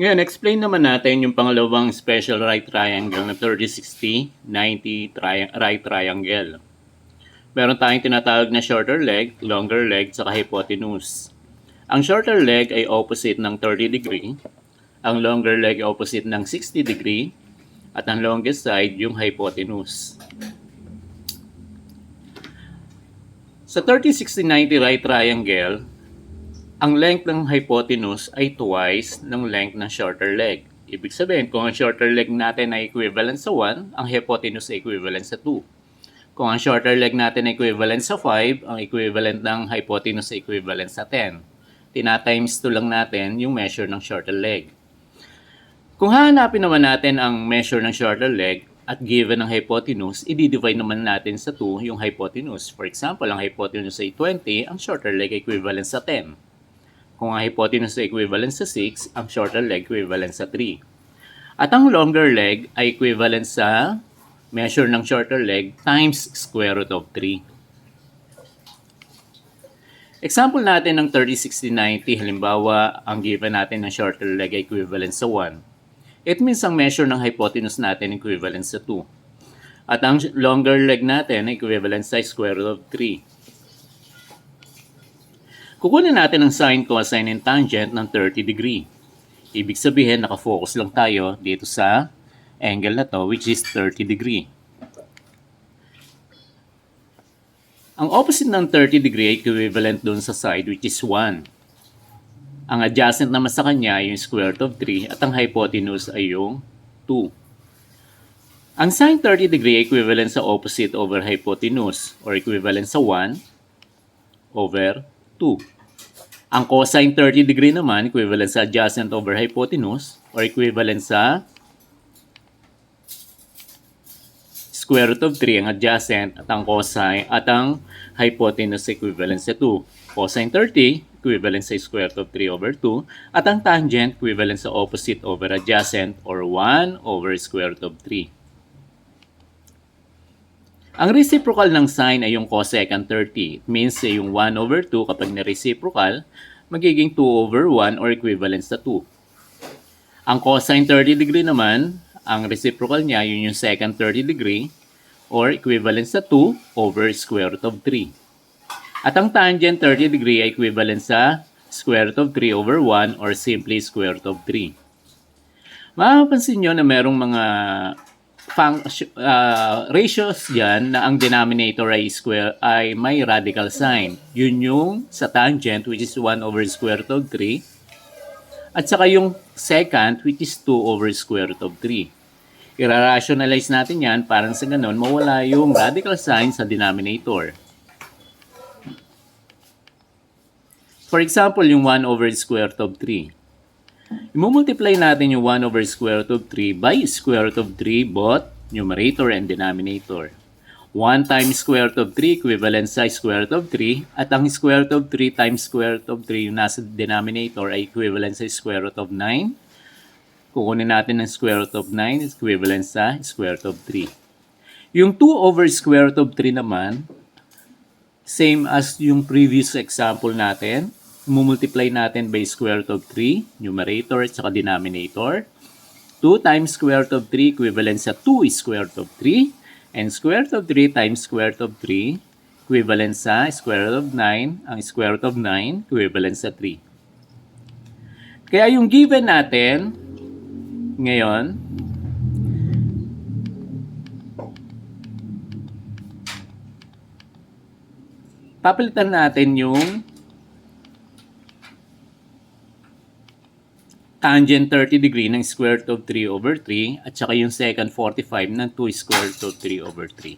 Ngayon, explain naman natin yung pangalawang special right triangle na 30-60-90 right triangle. Meron tayong tinatawag na shorter leg, longer leg, saka hypotenuse. Ang shorter leg ay opposite ng 30 degree, ang longer leg ay opposite ng 60 degree, at ang longest side yung hypotenuse. Sa 30-60-90 right triangle, ang length ng hypotenuse ay twice ng length ng shorter leg. Ibig sabihin, kung ang shorter leg natin ay equivalent sa 1, ang hypotenuse ay equivalent sa 2. Kung ang shorter leg natin ay equivalent sa 5, ang equivalent ng hypotenuse ay equivalent sa 10. Tina-times 2 lang natin yung measure ng shorter leg. Kung hahanapin naman natin ang measure ng shorter leg at given ng hypotenuse, i-divide naman natin sa 2 yung hypotenuse. For example, ang hypotenuse ay 20, ang shorter leg ay equivalent sa 10. Kung ang hypotenuse ay equivalent sa 6, ang shorter leg equivalent sa 3. At ang longer leg ay equivalent sa measure ng shorter leg times square root of 3. Example natin ng 30-60-90, halimbawa, ang given natin ng shorter leg ay equivalent sa 1. It means ang measure ng hypotenuse natin equivalent sa 2. At ang longer leg natin ay equivalent sa square root of 3. Kukunin natin ang sine, cosine, and tangent ng 30 degree. Ibig sabihin, nakafocus lang tayo dito sa angle na to, which is 30 degree. Ang opposite ng 30 degree ay equivalent dun sa side, which is 1. Ang adjacent naman sa kanya ay yung square root of 3 at ang hypotenuse ay yung 2. Ang sine 30 degree ay equivalent sa opposite over hypotenuse or equivalent sa 1 over 2. Ang cosine 30 degree naman, equivalent sa adjacent over hypotenuse or equivalent sa square root of 3 ang adjacent at ang cosine at ang hypotenuse equivalent sa 2. Cosine 30 equivalent sa square root of 3 over 2 at ang tangent equivalent sa opposite over adjacent or 1 over square root of 3. Ang reciprocal ng sine ay yung cosecant 30. It means yung 1 over 2 kapag na-reciprocal, magiging 2 over 1 or equivalent sa 2. Ang cosine 30 degree naman, ang reciprocal niya, yun yung secant 30 degree or equivalent sa 2 over square root of 3. At ang tangent 30 degree ay equivalent sa square root of 3 over 1 or simply square root of 3. Mapapansin nyo na merong mga ratios dyan na ang denominator ay may radical sign. Yun yung sa tangent, which is 1 over square root of 3. At saka yung secant, which is 2 over square root of 3. I-rationalize natin yan parang sa ganun, mawala yung radical sign sa denominator. For example, yung 1 over square root of 3. I-multiply natin yung 1 over square root of 3 by square root of 3 both numerator and denominator. 1 times square root of 3 equivalent sa square root of 3 at ang square root of 3 times square root of 3 yung nasa denominator ay equivalent sa square root of 9. Kukunin natin ng square root of 9 is equivalent sa square root of 3. Yung 2 over square root of 3 naman, same as yung previous example natin. Mumultiply natin by square root of 3, numerator at saka denominator. 2 times square root of 3 equivalent sa 2 square root of 3. And square root of 3 times square root of 3 equivalent sa square root of 9. Ang square root of 9 equivalent sa 3. Kaya yung given natin ngayon, papalitan natin yung tangent 30 degree ng square root of 3 over 3 at saka yung secant 45 ng 2 square root of 3 over 3.